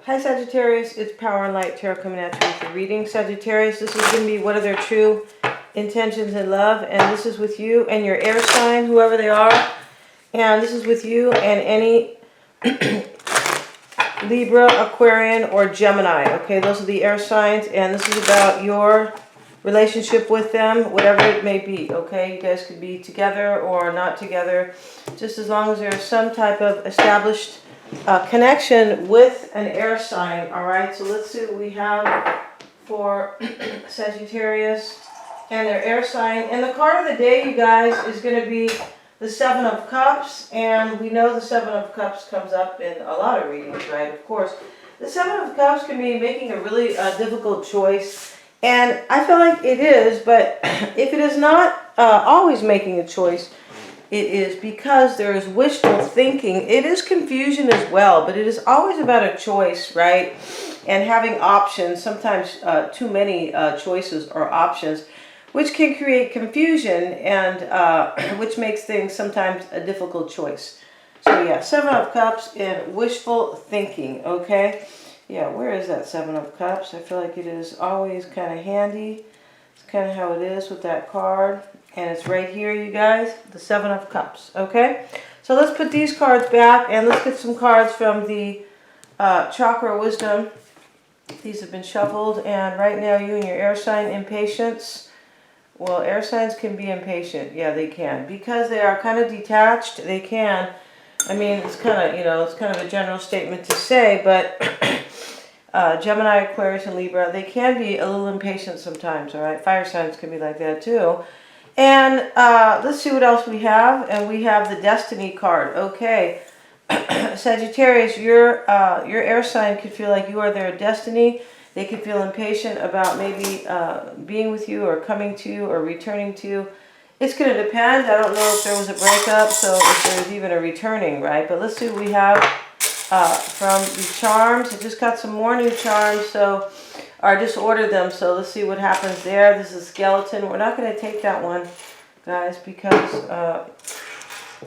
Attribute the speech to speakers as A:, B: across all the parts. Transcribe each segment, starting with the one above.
A: Hi Sagittarius, it's Power and Light Tarot coming at you with the reading. Sagittarius, this is going to be what are their true intentions in love, and this is with you and your air sign, whoever they are, and this is with you and any Libra, Aquarian, or Gemini. Okay, those are the air signs, and this is about your relationship with them, whatever it may be. Okay, you guys could be together or not together, just as long as there's some type of established connection with an air sign. All right, so let's see what we have for Sagittarius and their air sign. And the card of the day, you guys, is going to be the Seven of Cups. And we know the Seven of Cups comes up in a lot of readings, right? Of course, the Seven of Cups can be making a really difficult choice. And I feel like it is, but if it is not always making a choice, it is because there is wishful thinking. It is confusion as well, but it is always about a choice, right? And having options, sometimes too many choices or options, which can create confusion and which makes things sometimes a difficult choice. So yeah, Seven of Cups and wishful thinking, okay? Yeah, where is that Seven of Cups? I feel like it is always kind of handy. It's kind of how it is with that card. And it's right here, you guys, the Seven of Cups, okay? So let's put these cards back and let's get some cards from the Chakra Wisdom. These have been shuffled, and right now you and your air sign, Impatience. Well, air signs can be impatient. Yeah, they can. Because they are kind of detached, they can. I mean, it's kind of, you know, it's kind of a general statement to say, but Gemini, Aquarius, and Libra, they can be a little impatient sometimes, all right? Fire signs can be like that too. And let's see what else we have. And we have the Destiny card. Okay, Sagittarius, your air sign could feel like you are their destiny. They could feel impatient about maybe being with you or coming to you or returning to you. It's going to depend. I don't know if there was a breakup, so if there's even a returning, right? But let's see what we have from the charms. I just got some more new charms, so I just ordered them, so let's see what happens there. This is skeleton. We're not going to take that one, guys, because I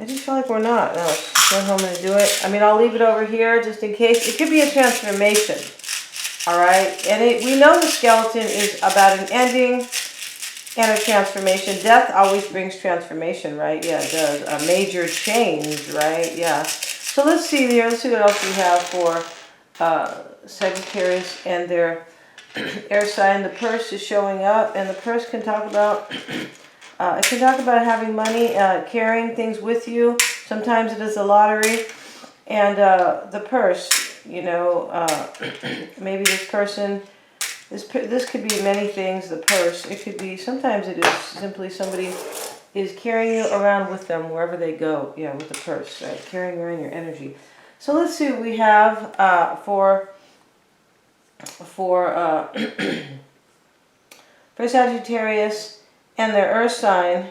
A: just feel like we're not. No, go home and do it. I mean, I'll leave it over here just in case. It could be a transformation, all right? And we know the skeleton is about an ending and a transformation. Death always brings transformation, right? Yeah, it does. A major change, right? Yeah. So let's see here. Let's see what else we have for Sagittarius and their air sign. The purse is showing up, and the purse can talk about it can talk about having money, carrying things with you. Sometimes it is a lottery. And the purse, you know, maybe this person, this could be many things. The purse, it could be, sometimes it is simply somebody is carrying you around with them wherever they go. Yeah, with the purse, right? Carrying around your energy. So let's see what we have for Sagittarius and their earth sign.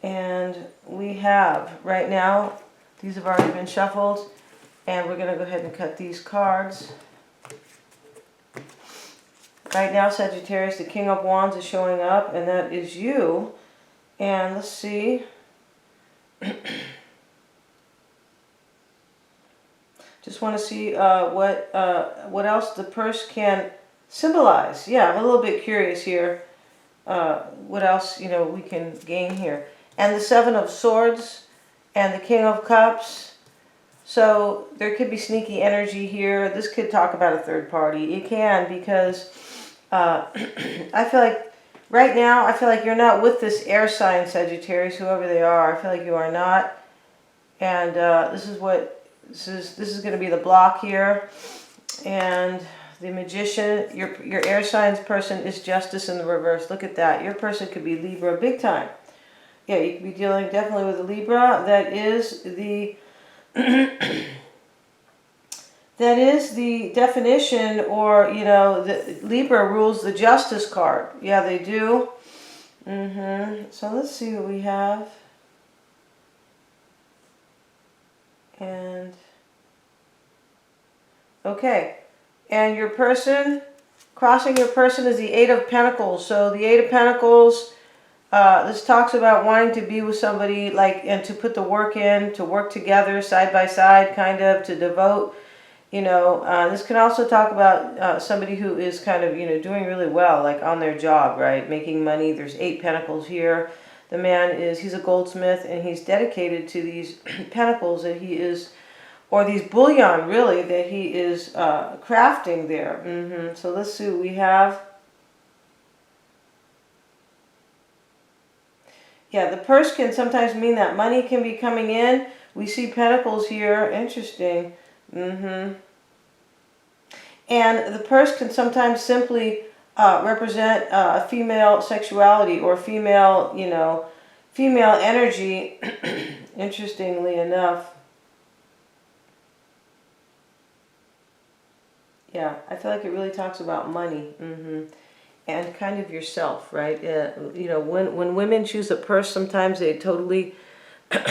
A: And we have right now, these have already been shuffled, and we're going to go ahead and cut these cards. Right now, Sagittarius, the King of Wands is showing up, and that is you. And let's see. Just want to see what else the purse can symbolize. Yeah, I'm a little bit curious here. What else, you know, we can gain here. And the Seven of Swords and the King of Cups. So there could be sneaky energy here. This could talk about a third party. It can, because I feel like right now, I feel like you're not with this air sign, Sagittarius, whoever they are. I feel like you are not. And this is going to be the block here. And the Magician, your air signs person is Justice in the reverse. Look at that. Your person could be Libra big time. Yeah, you could be dealing definitely with a Libra. That is the that is the definition, or, you know, the Libra rules the Justice card. Yeah, they do. So let's see what we have. And okay. And your person, crossing your person, is the Eight of Pentacles. So the Eight of Pentacles, this talks about wanting to be with somebody, like, and to put the work in, to work together side by side, kind of, to devote, You know, this can also talk about somebody who is kind of, you know, doing really well, like on their job, right? Making money. There's 8 pentacles here. The man is, he's a goldsmith, and he's dedicated to these pentacles that he is, or these bullion, really, that he is crafting there. So let's see what we have. Yeah, the purse can sometimes mean that money can be coming in. We see pentacles here. Interesting. And the purse can sometimes simply represent female sexuality or female, you know, female energy, interestingly enough. Yeah, I feel like it really talks about money. And kind of yourself, right? You know, when women choose a purse, sometimes they totally,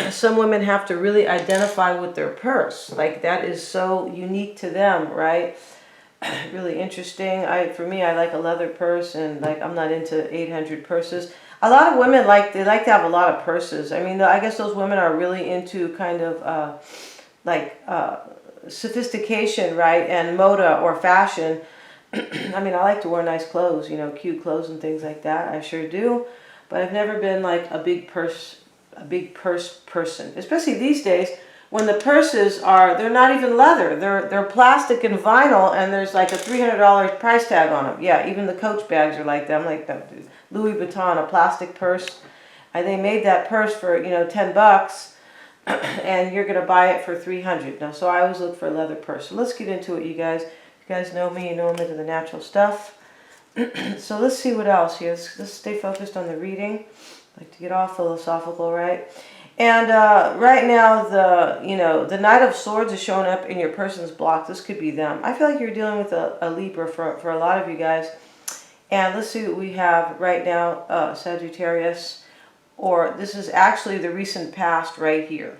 A: some women have to really identify with their purse. Like, that is so unique to them, right? Really interesting. For me, I like a leather purse, and like, I'm not into 800 purses. A lot of women they like to have a lot of purses. I mean, I guess those women are really into kind of sophistication, right? And moda or fashion. I mean, I like to wear nice clothes, you know, cute clothes and things like that. I sure do. But I've never been like a big purse person, especially these days when the purses they're not even leather. They're plastic and vinyl, and there's like a $300 price tag on them. Yeah, even the Coach bags are like that. I'm like, Louis Vuitton, a plastic purse. They made that purse for, you know, $10, and you're going to buy it for $300. Now, so I always look for a leather purse. So let's get into it, you guys. You guys know me, you know I'm into the natural stuff. So let's see what else here. Let's stay focused on the reading. I like to get all philosophical, right? And right now, the Knight of Swords is showing up in your person's block. This could be them. I feel like you're dealing with a Libra for a lot of you guys. And let's see what we have right now, Sagittarius. Or this is actually the recent past right here.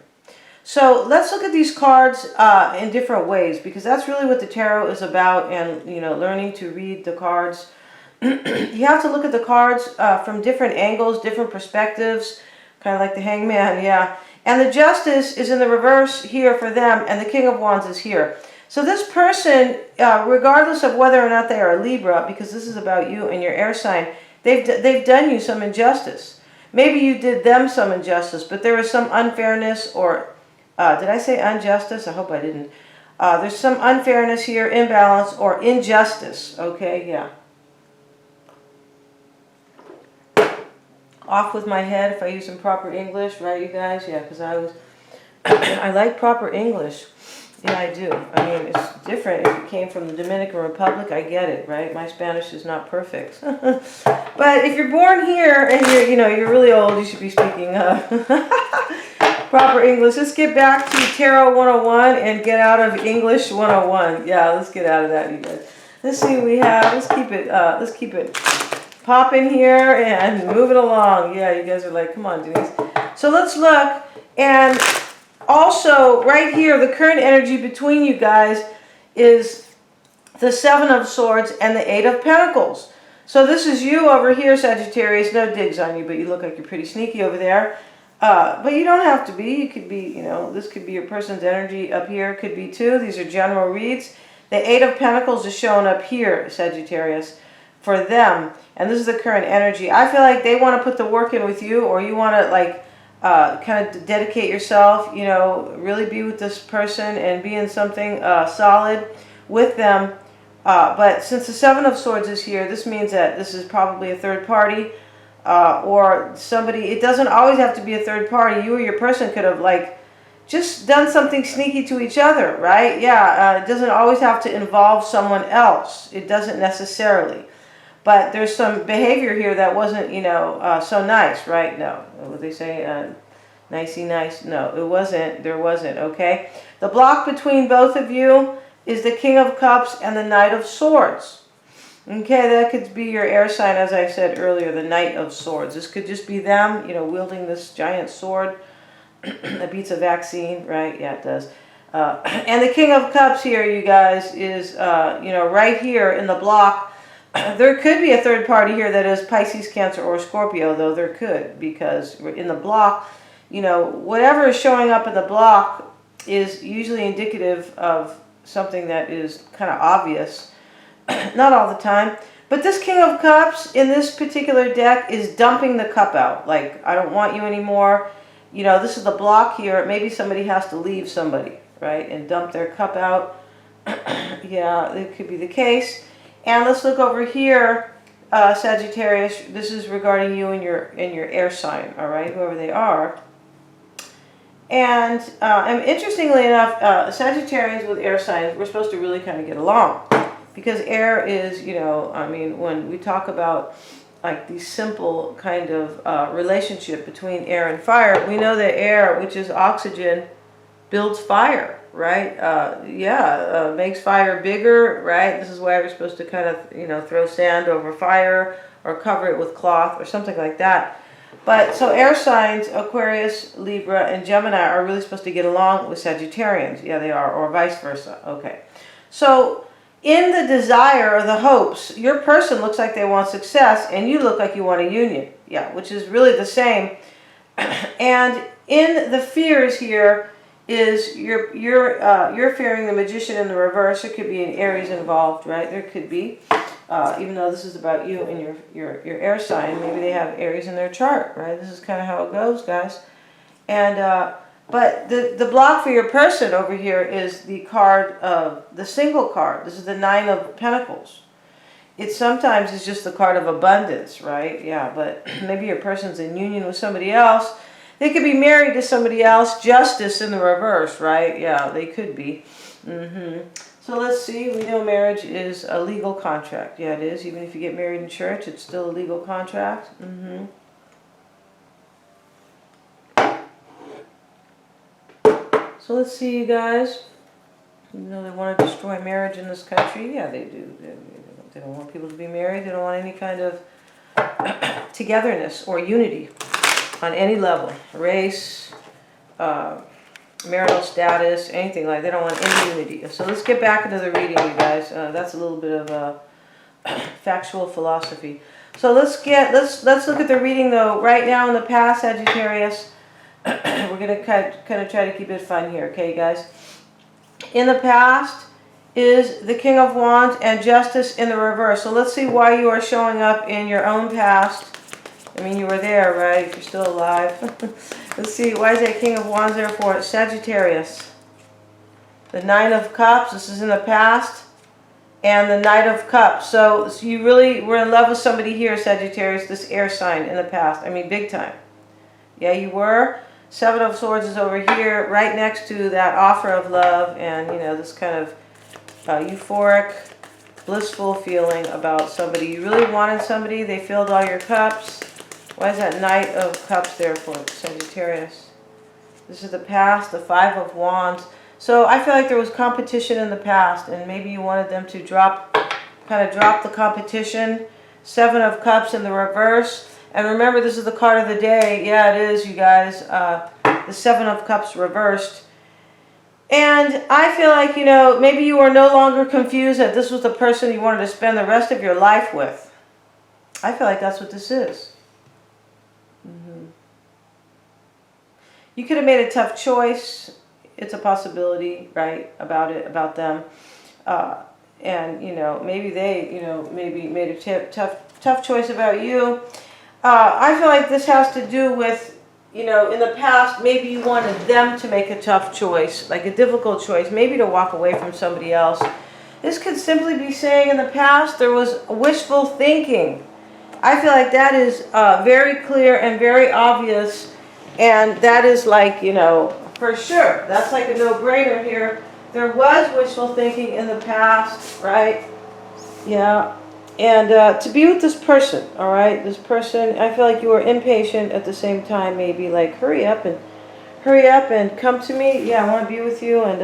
A: So let's look at these cards in different ways, because that's really what the tarot is about, and, you know, learning to read the cards. You have to look at the cards from different angles, different perspectives, kind of like the hangman, yeah. And the Justice is in the reverse here for them, and the King of Wands is here. So this person, regardless of whether or not they are a Libra, because this is about you and your air sign, they've done you some injustice. Maybe you did them some injustice, but there is some unfairness or... did I say injustice? I hope I didn't. There's some unfairness here, imbalance, or injustice. Okay, yeah. Off with my head if I use some proper English, right, you guys? Yeah, because I like proper English. Yeah, I do. I mean, it's different if you came from the Dominican Republic. I get it, right? My Spanish is not perfect. But if you're born here and you're really old, you should be speaking proper English. Let's get back to Tarot 101 and get out of English 101. Yeah, let's get out of that, you guys. Let's see what we have. Let's keep it popping here and move it along. Yeah, you guys are like, come on, Denise. So let's look. And also, right here, the current energy between you guys is the Seven of Swords and the Eight of Pentacles. So this is you over here, Sagittarius. No digs on you, but you look like you're pretty sneaky over there. But you don't have to be. You could be, this could be your person's energy up here. Could be too. These are general reads. The Eight of Pentacles is showing up here, Sagittarius, for them. And this is the current energy. I feel like they want to put the work in with you, or you want to, like, kind of dedicate yourself, really be with this person and be in something solid with them. But since the Seven of Swords is here, this means that this is probably a third party. Or somebody, it doesn't always have to be a third party. You or your person could have, like, just done something sneaky to each other, right? Yeah, it doesn't always have to involve someone else. It doesn't necessarily. But there's some behavior here that wasn't, so nice, right? No. What they say? Nicey nice. No, it wasn't. There wasn't, okay? The block between both of you is the King of Cups and the Knight of Swords. Okay, that could be your air sign, as I said earlier, the Knight of Swords. This could just be them, wielding this giant sword that beats a vaccine, right? Yeah, it does. And the King of Cups here, you guys, is, right here in the block. There could be a third party here that is Pisces, Cancer, or Scorpio, though there could, because in the block, whatever is showing up in the block is usually indicative of something that is kind of obvious. Not all the time. But this King of Cups in this particular deck is dumping the cup out. Like, I don't want you anymore. You know, this is the block here. Maybe somebody has to leave somebody, right? And dump their cup out. Yeah, it could be the case. And let's look over here, Sagittarius. This is regarding you and your air sign, all right? Whoever they are. And interestingly enough, Sagittarians with air signs, we're supposed to really kind of get along. Because air is, you know, I mean, when we talk about like the simple kind of relationship between air and fire, we know that air, which is oxygen, builds fire, right? Makes fire bigger, right? This is why we're supposed to kind of, you know, throw sand over fire or cover it with cloth or something like that. But so air signs, Aquarius, Libra, and Gemini are really supposed to get along with Sagittarians. Yeah, they are, or vice versa. Okay. So in the desire or the hopes, your person looks like they want success and you look like you want a union. Yeah, which is really the same. And in the fears here is you're fearing the Magician in the reverse. There could be an Aries involved, right? There could be. Even though this is about you and your air sign, maybe they have Aries in their chart, right? This is kind of how it goes, guys. And but the block for your person over here is the card of the single card. This is the 9 of Pentacles. It sometimes is just the card of abundance, right? Yeah, but maybe your person's in union with somebody else. They could be married to somebody else. Justice in the reverse, right? Yeah, they could be. So let's see, we know marriage is a legal contract. Yeah, it is. Even if you get married in church, it's still a legal contract. So let's see, you guys. You know they want to destroy marriage in this country. Yeah, they do. They don't want people to be married. They don't want any kind of togetherness or unity on any level. Race, marital status, anything like that. They don't want any unity. So let's get back into the reading, you guys. That's a little bit of factual philosophy. So let's look at the reading though. Right now in the past, Sagittarius, we're gonna kind of try to keep it fun here, okay, guys? In the past is the King of Wands and Justice in the reverse. So let's see why you are showing up in your own past. I mean, you were there, right? You're still alive. Let's see, why is that King of Wands there for Sagittarius? The 9 of Cups, this is in the past, and the Knight of Cups. So you really were in love with somebody here, Sagittarius, this air sign in the past. I mean, big time. Yeah, you were. 7 of Swords is over here, right next to that offer of love, and, you know, this kind of euphoric, blissful feeling about somebody. You really wanted somebody, they filled all your cups. Why is that Knight of Cups there for Sagittarius? This is the past, the 5 of Wands. So I feel like there was competition in the past, and maybe you wanted them to kind of drop the competition. 7 of Cups in the reverse. And remember, this is the card of the day. Yeah, it is, you guys. The 7 of Cups reversed. And I feel like, you know, maybe you were no longer confused that this was the person you wanted to spend the rest of your life with. I feel like that's what this is. You could have made a tough choice. It's a possibility, right, about them. And, you know, maybe they, you know, maybe made a tough choice about you. I feel like this has to do with, you know, in the past, maybe you wanted them to make a tough choice, like a difficult choice, maybe to walk away from somebody else. This could simply be saying in the past there was wishful thinking. I feel like that is very clear and very obvious, and that is like, you know, for sure. That's like a no-brainer here. There was wishful thinking in the past, right? Yeah. And to be with this person, all right? This person, I feel like you were impatient at the same time, maybe like hurry up and come to me. Yeah, I want to be with you, and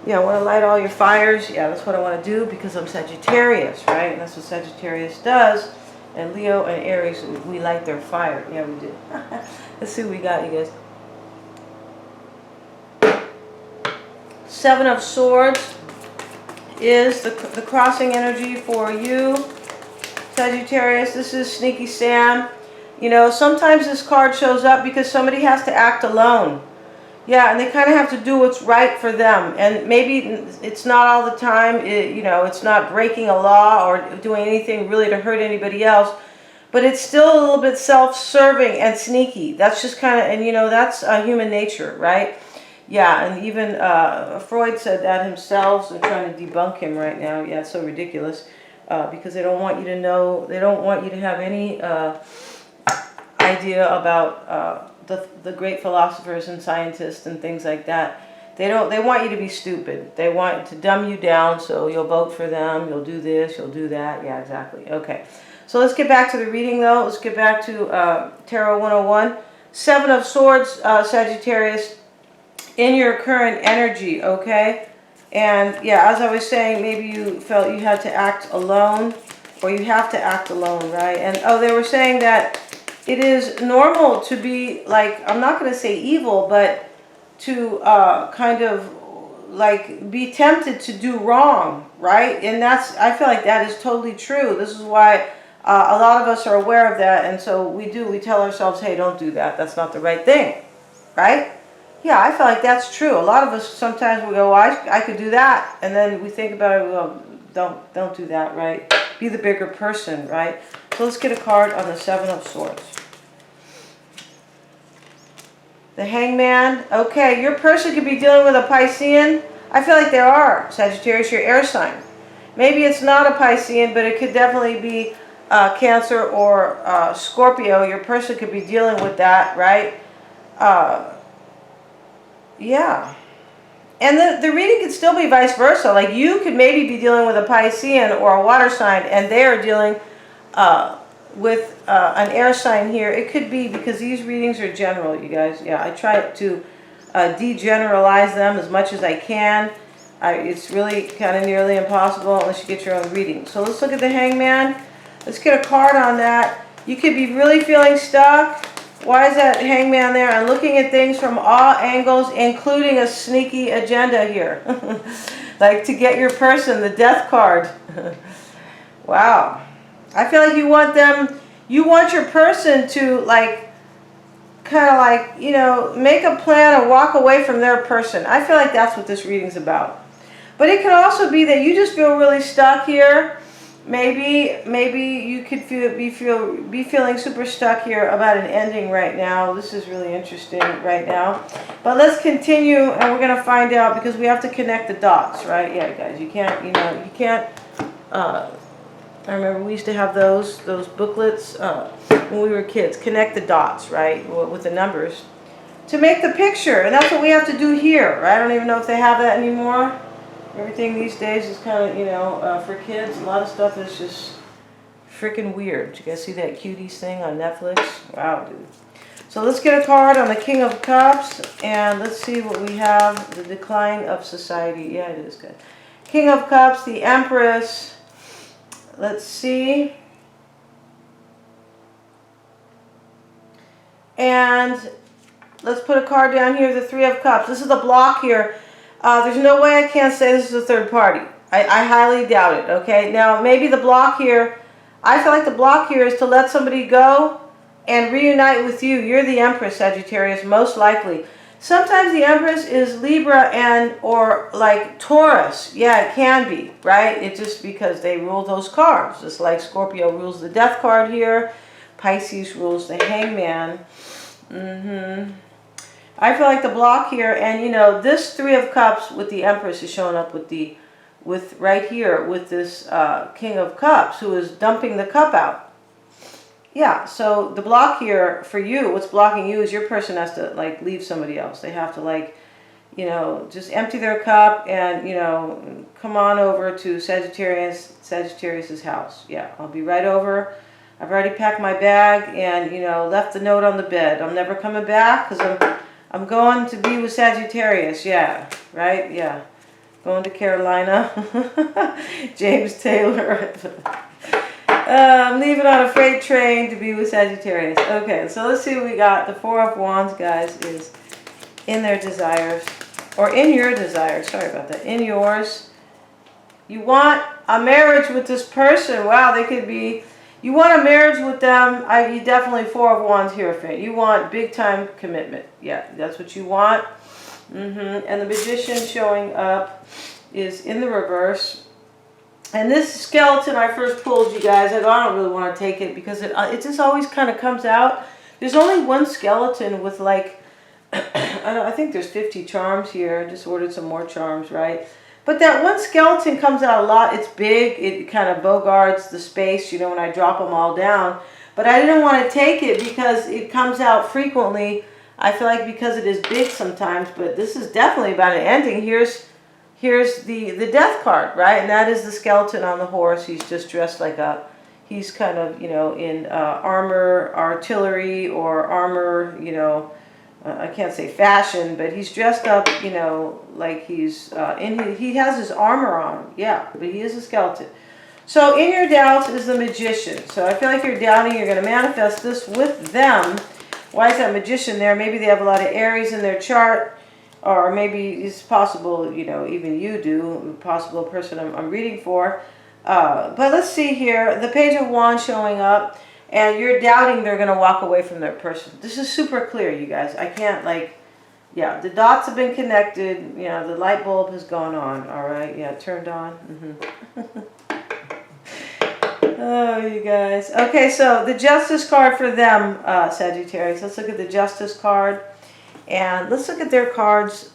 A: yeah, I want to light all your fires. Yeah, that's what I want to do because I'm Sagittarius, right? And that's what Sagittarius does. And Leo and Aries, we light their fire. Yeah, we do. Let's see what we got, you guys. 7 of Swords is the crossing energy for you, Sagittarius. This is Sneaky Sam. You know, sometimes this card shows up because somebody has to act alone. Yeah, and they kind of have to do what's right for them. And maybe it's not all the time, you know, it's not breaking a law or doing anything really to hurt anybody else. But it's still a little bit self-serving and sneaky. That's just kind of, and you know, that's human nature, right? Yeah, and even Freud said that himself. They're trying to debunk him right now. Yeah, it's so ridiculous. Because they don't want you to know, they don't want you to have any idea about the great philosophers and scientists and things like that. They want you to be stupid. They want to dumb you down, so you'll vote for them, you'll do this, you'll do that. Yeah, exactly. Okay. So let's get back to the reading, though. Let's get back to Tarot 101. Seven of Swords, Sagittarius, in your current energy, okay? And yeah, as I was saying, maybe you felt you had to act alone, or you have to act alone, right? And oh, they were saying that it is normal to be like, I'm not going to say evil, but to kind of like be tempted to do wrong, right? And that's, I feel like that is totally true. This is why a lot of us are aware of that, and so we tell ourselves, hey, don't do that. That's not the right thing, right? Yeah, I feel like that's true. A lot of us sometimes we go, well, I could do that, and then we think about it, we go, don't do that, right? Be the bigger person, right? So let's get a card on the Seven of Swords. The Hangman. Okay, your person could be dealing with a Piscean. I feel like there are, Sagittarius, your air sign. Maybe it's not a Piscean, but it could definitely be Cancer or Scorpio. Your person could be dealing with that, right? Yeah. And the reading could still be vice versa. Like you could maybe be dealing with a Piscean or a water sign, and they are dealing with an air sign here. It could be, because these readings are general, you guys. Yeah, I try to de-generalize them as much as I can. It's really kind of nearly impossible unless you get your own reading. So let's look at the Hangman. Let's get a card on that. You could be really feeling stuck. Why is that Hangman there? I'm looking at things from all angles, including a sneaky agenda here. Like to get your person, the Death card. Wow. I feel like you want your person to like, kind of like, you know, make a plan and walk away from their person. I feel like that's what this reading's about. But it could also be that you just feel really stuck here. Maybe you could be feeling super stuck here about an ending right now. This is really interesting right now. But let's continue, and we're gonna find out, because we have to connect the dots, right? Yeah, guys, you can't, you know, you can't. I remember we used to have those booklets when we were kids. Connect the dots, right, with the numbers to make the picture, and that's what we have to do here, right? I don't even know if they have that anymore. Everything these days is kind of, you know, for kids, a lot of stuff is just freaking weird. Did you guys see that Cuties thing on Netflix? Wow, dude. So let's get a card on the King of Cups, and let's see what we have. The decline of society. Yeah, it is good. King of Cups, the Empress. Let's see. And let's put a card down here, the Three of Cups. This is the block here. There's no way I can't say this is a third party. I highly doubt it, okay? Now, maybe the block here, I feel like the block here is to let somebody go and reunite with you. You're the Empress, Sagittarius, most likely. Sometimes the Empress is Libra and or like Taurus. Yeah, it can be, right? It's just because they rule those cards. Just like Scorpio rules the Death card here. Pisces rules the Hangman. I feel like the block here, and you know, this Three of Cups with the Empress is showing up with right here with this King of Cups, who is dumping the cup out. Yeah, so the block here for you, what's blocking you is your person has to like leave somebody else. They have to like, you know, just empty their cup and, you know, come on over to Sagittarius's house. Yeah, I'll be right over. I've already packed my bag and, you know, left the note on the bed. I'm never coming back because I'm going to be with Sagittarius. Yeah, right? Yeah. Going to Carolina. James Taylor. I'm leaving on a freight train to be with Sagittarius. Okay, so let's see what we got. The Four of Wands, guys, is in their desires. Or in your desires. Sorry about that. In yours. You want a marriage with this person. Wow, they could be... You want a marriage with them. You definitely Four of Wands here, Finn. You want big time commitment. Yeah, that's what you want. And the Magician showing up is in the reverse. And this skeleton I first pulled, you guys, I don't really want to take it because it just always kind of comes out. There's only one skeleton with like, I think there's 50 charms here. I just ordered some more charms, right? But that one skeleton comes out a lot. It's big. It kind of bogarts the space, you know, when I drop them all down. But I didn't want to take it because it comes out frequently. I feel like because it is big sometimes, but this is definitely about an ending. Here's the death card, right? And that is the skeleton on the horse. He's just dressed like he's kind of, you know, in armor, artillery, or armor, you know, I can't say fashion, but he's dressed up, you know, like he's, he has his armor on, yeah, but he is a skeleton. So in your doubts is the Magician. So I feel like you're doubting, you're going to manifest this with them. Why is that Magician there? Maybe they have a lot of Aries in their chart, or maybe it's possible, you know, even you do, possible person I'm reading for. But let's see here, the Page of Wands showing up, and you're doubting they're going to walk away from their person. This is super clear, you guys. I can't, like, yeah, the dots have been connected, you know, the light bulb has gone on, all right, yeah, turned on. Oh, you guys. Okay, so the Justice card for them, Sagittarius. Let's look at the Justice card. And let's look at their cards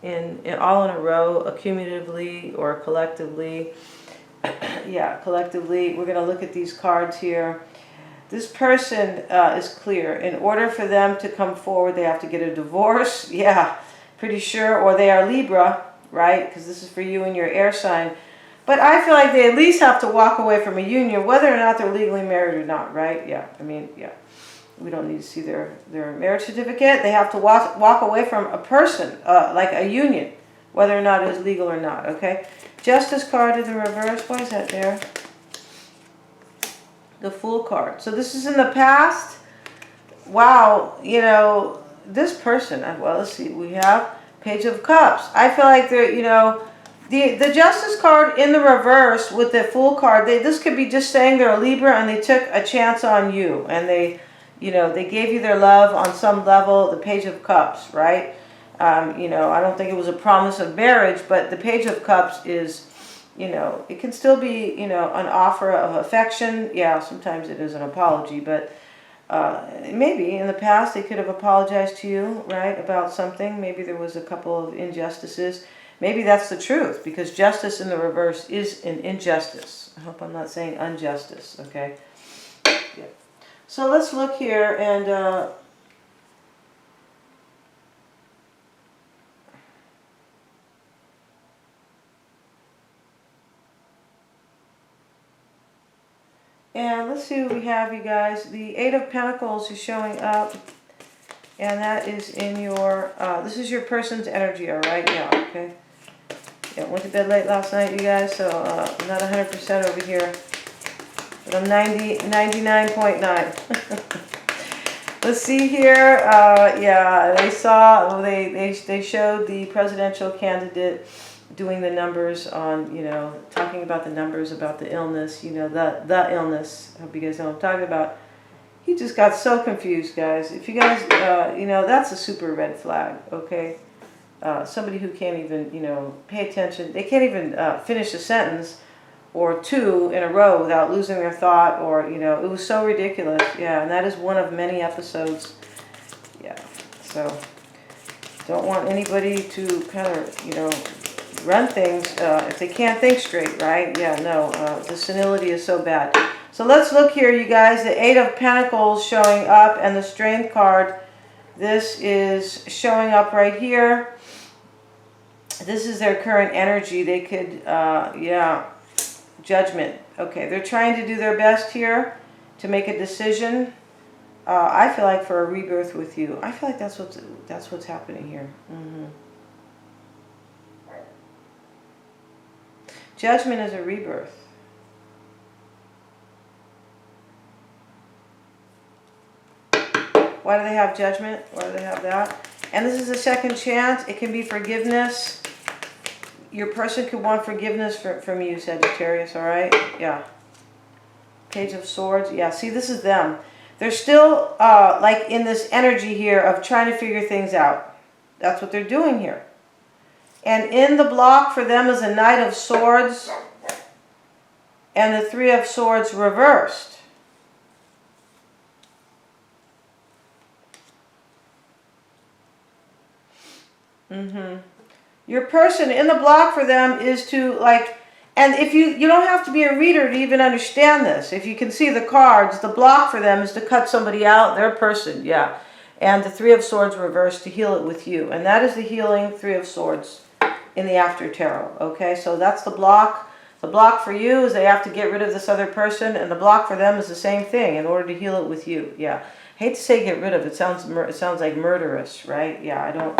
A: in all in a row, accumulatively or collectively. Yeah, collectively. We're going to look at these cards here. This person is clear. In order for them to come forward, they have to get a divorce. Yeah, pretty sure. Or they are Libra, right? Because this is for you and your air sign. But I feel like they at least have to walk away from a union, whether or not they're legally married or not, right? Yeah, I mean, yeah. We don't need to see their marriage certificate. They have to walk away from a person, like a union, whether or not it is legal or not, okay? Justice card in the reverse. Why is that there? The Fool card. So this is in the past. Wow, you know, this person, well, let's see. We have Page of Cups. I feel like they're, you know, the Justice card in the reverse with the Fool card, this could be just saying they're a Libra and they took a chance on you. And they, you know, they gave you their love on some level. The Page of Cups, right? You know, I don't think it was a promise of marriage, but the Page of Cups is, you know, it can still be, you know, an offer of affection. Yeah, sometimes it is an apology, but maybe in the past they could have apologized to you, right, about something. Maybe there was a couple of injustices. Maybe that's the truth, because justice in the reverse is an injustice. I hope I'm not saying injustice, okay? Yeah. So let's look here and let's see what we have, you guys. The Eight of Pentacles is showing up, and that is in your, this is your person's energy, all right? Yeah, okay. Yeah, went to bed late last night, you guys, so I'm not 100% over here. But I'm 99.9. Let's see here. Yeah, they saw, they showed the presidential candidate doing the numbers on, you know, talking about the numbers about the illness, you know, the illness. I hope you guys know what I'm talking about. He just got so confused, guys. If you guys, you know, that's a super red flag, okay? Somebody who can't even, you know, pay attention. They can't even finish a sentence or two in a row without losing their thought, or, you know, it was so ridiculous. Yeah, and that is one of many episodes. Yeah, so don't want anybody to kind of, you know, run things if they can't think straight, right? Yeah, no, the senility is so bad. So let's look here, you guys. The Eight of Pentacles showing up, and the Strength card. This is showing up right here. This is their current energy. They could, yeah, Judgment. Okay, they're trying to do their best here to make a decision. I feel like for a rebirth with you. I feel like that's what's happening here. Judgment is a rebirth. Why do they have Judgment? Why do they have that? And this is a second chance. It can be forgiveness. Your person could want forgiveness from you, Sagittarius, all right? Yeah. Page of Swords. Yeah, see, this is them. They're still like in this energy here of trying to figure things out. That's what they're doing here. And in the block for them is a Knight of Swords and the Three of Swords reversed. Your person in the block for them is to like, and if you don't have to be a reader to even understand this. If you can see the cards, the block for them is to cut somebody out, their person, yeah. And the Three of Swords reversed to heal it with you. And that is the healing Three of Swords in the After Tarot, okay? So that's the block. The block for you is they have to get rid of this other person, and the block for them is the same thing in order to heal it with you, yeah. I hate to say get rid of, it sounds like murderous, right? Yeah, I don't,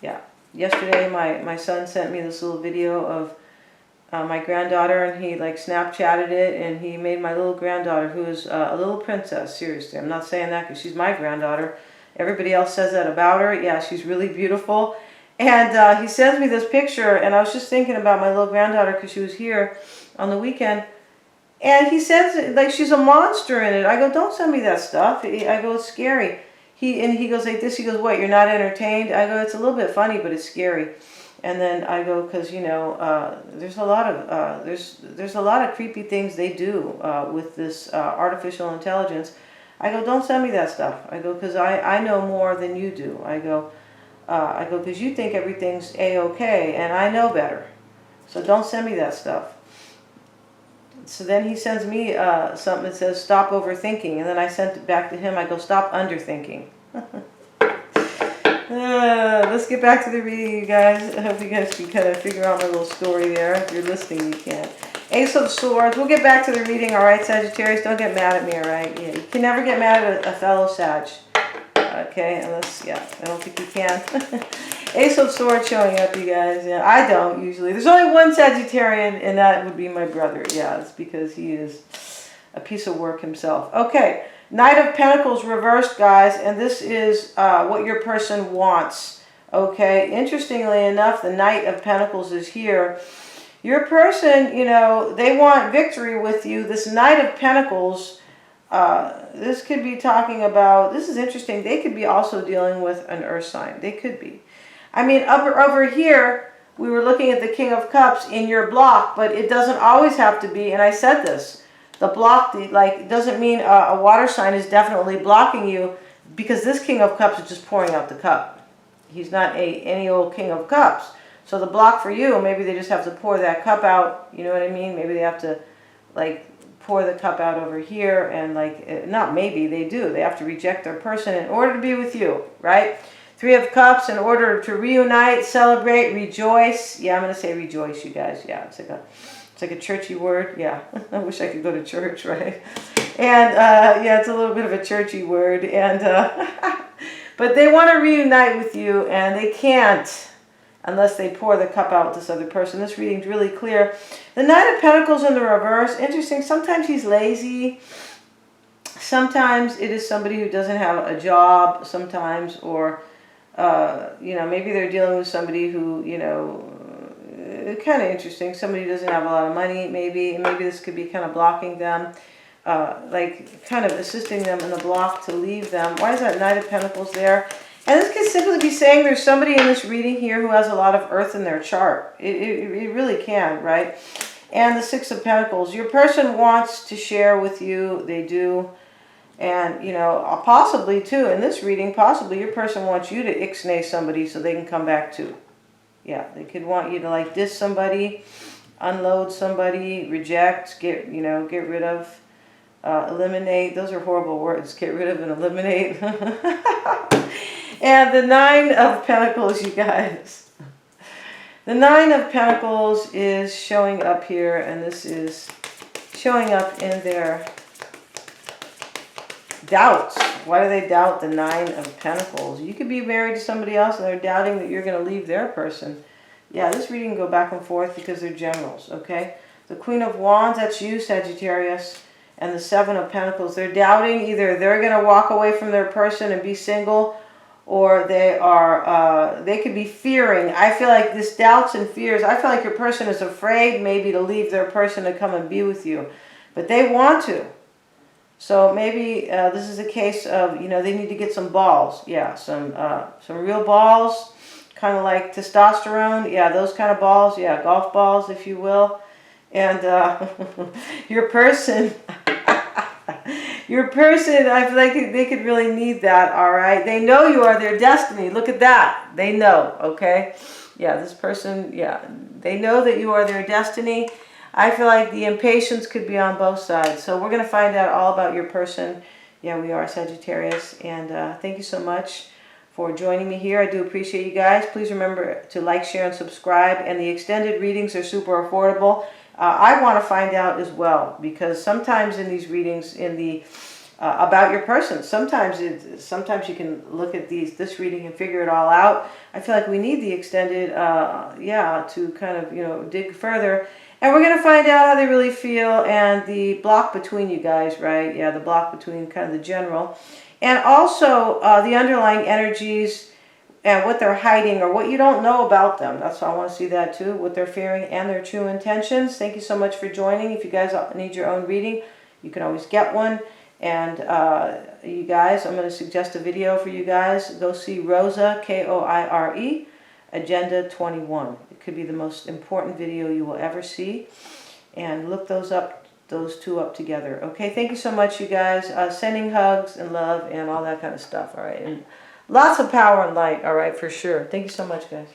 A: yeah. Yesterday, my son sent me this little video of my granddaughter, and he like Snapchatted it, and he made my little granddaughter, who is a little princess, seriously. I'm not saying that because she's my granddaughter. Everybody else says that about her. Yeah, she's really beautiful. And he sends me this picture, and I was just thinking about my little granddaughter because she was here on the weekend. And he sends it like she's a monster in it. I go, don't send me that stuff. I go, it's scary. He goes like this. He goes, what, you're not entertained? I go, it's a little bit funny, but it's scary. And then I go, because you know, there's a lot of there's a lot of creepy things they do with this artificial intelligence. I go, don't send me that stuff. I go, because I know more than you do. I go, because you think everything's A-okay, and I know better. So don't send me that stuff. So then he sends me something that says, stop overthinking. And then I sent it back to him. I go, stop underthinking. Let's get back to the reading, you guys. I hope you guys can kind of figure out my little story there. If you're listening, you can. Ace of Swords. We'll get back to the reading, all right, Sagittarius? Don't get mad at me, all right? Yeah, you can never get mad at a fellow Sag. Okay, unless, yeah, I don't think you can. Ace of Swords showing up, you guys. Yeah, I don't usually. There's only one Sagittarian, and that would be my brother. Yeah, it's because he is a piece of work himself. Okay, Knight of Pentacles reversed, guys, and this is what your person wants. Okay, interestingly enough, the Knight of Pentacles is here. Your person, you know, they want victory with you. This Knight of Pentacles, this could be talking about, this is interesting, they could be also dealing with an earth sign. They could be. I mean, over here, we were looking at the King of Cups in your block, but it doesn't always have to be, and I said this, the block, like, doesn't mean a water sign is definitely blocking you, because this King of Cups is just pouring out the cup. He's not any old King of Cups. So the block for you, maybe they just have to pour that cup out, you know what I mean? Maybe they have to, like, pour the cup out over here, and like, not maybe, they do. They have to reject their person in order to be with you, right? Three of Cups in order to reunite, celebrate, rejoice. Yeah, I'm going to say rejoice, you guys. Yeah, it's like a churchy word. Yeah, I wish I could go to church, right? And yeah, it's a little bit of a churchy word. And but they want to reunite with you, and they can't unless they pour the cup out with this other person. This reading's really clear. The Knight of Pentacles in the reverse. Interesting. Sometimes he's lazy. Sometimes it is somebody who doesn't have a job. Sometimes, or you know, maybe they're dealing with somebody who, you know, kind of interesting. Somebody who doesn't have a lot of money, maybe. Maybe this could be kind of blocking them. Like kind of assisting them in the block to leave them. Why is that Knight of Pentacles there? And this could simply be saying there's somebody in this reading here who has a lot of earth in their chart. It really can, right? And the Six of Pentacles. Your person wants to share with you. They do. And, you know, possibly too, in this reading, possibly your person wants you to ixnay somebody so they can come back too. Yeah, they could want you to like diss somebody, unload somebody, reject, get rid of, eliminate. Those are horrible words. Get rid of and eliminate. And the Nine of Pentacles, you guys. The Nine of Pentacles is showing up here, and this is showing up in their doubts. Why do they doubt the Nine of Pentacles? You could be married to somebody else and they're doubting that you're going to leave their person. Yeah, this reading can go back and forth because they're generals, okay? The Queen of Wands, that's you, Sagittarius. And the Seven of Pentacles, they're doubting either they're going to walk away from their person and be single, or they could be fearing. I feel like this doubts and fears, I feel like your person is afraid maybe to leave their person to come and be with you. But they want to. So maybe this is a case of, you know, they need to get some balls. Yeah, some real balls. kind of like testosterone. Yeah, those kind of balls. Yeah, golf balls, if you will. And your person, your person, I feel like they could really need that, all right? They know you are their destiny. Look at that. They know, okay? Yeah, this person, yeah, they know that you are their destiny. I feel like the impatience could be on both sides. So we're going to find out all about your person. Yeah, we are Sagittarius. And thank you so much for joining me here. I do appreciate you guys. Please remember to like, share, and subscribe. And the extended readings are super affordable. I want to find out as well, because sometimes in these readings, in the about your person, sometimes you can look at this reading and figure it all out. I feel like we need the extended, yeah, to kind of dig further. And we're going to find out how they really feel and the block between you guys, right? Yeah, the block between kind of the general. And also the underlying energies and what they're hiding or what you don't know about them. That's why I want to see that too, what they're fearing and their true intentions. Thank you so much for joining. If you guys need your own reading, you can always get one. And you guys, I'm going to suggest a video for you guys. Go see Rosa, Koire, Agenda 21. It could be the most important video you will ever see. And look those two up together. Okay, thank you so much, you guys. Sending hugs and love and all that kind of stuff, all right? And lots of power and light, all right, for sure. Thank you so much, guys.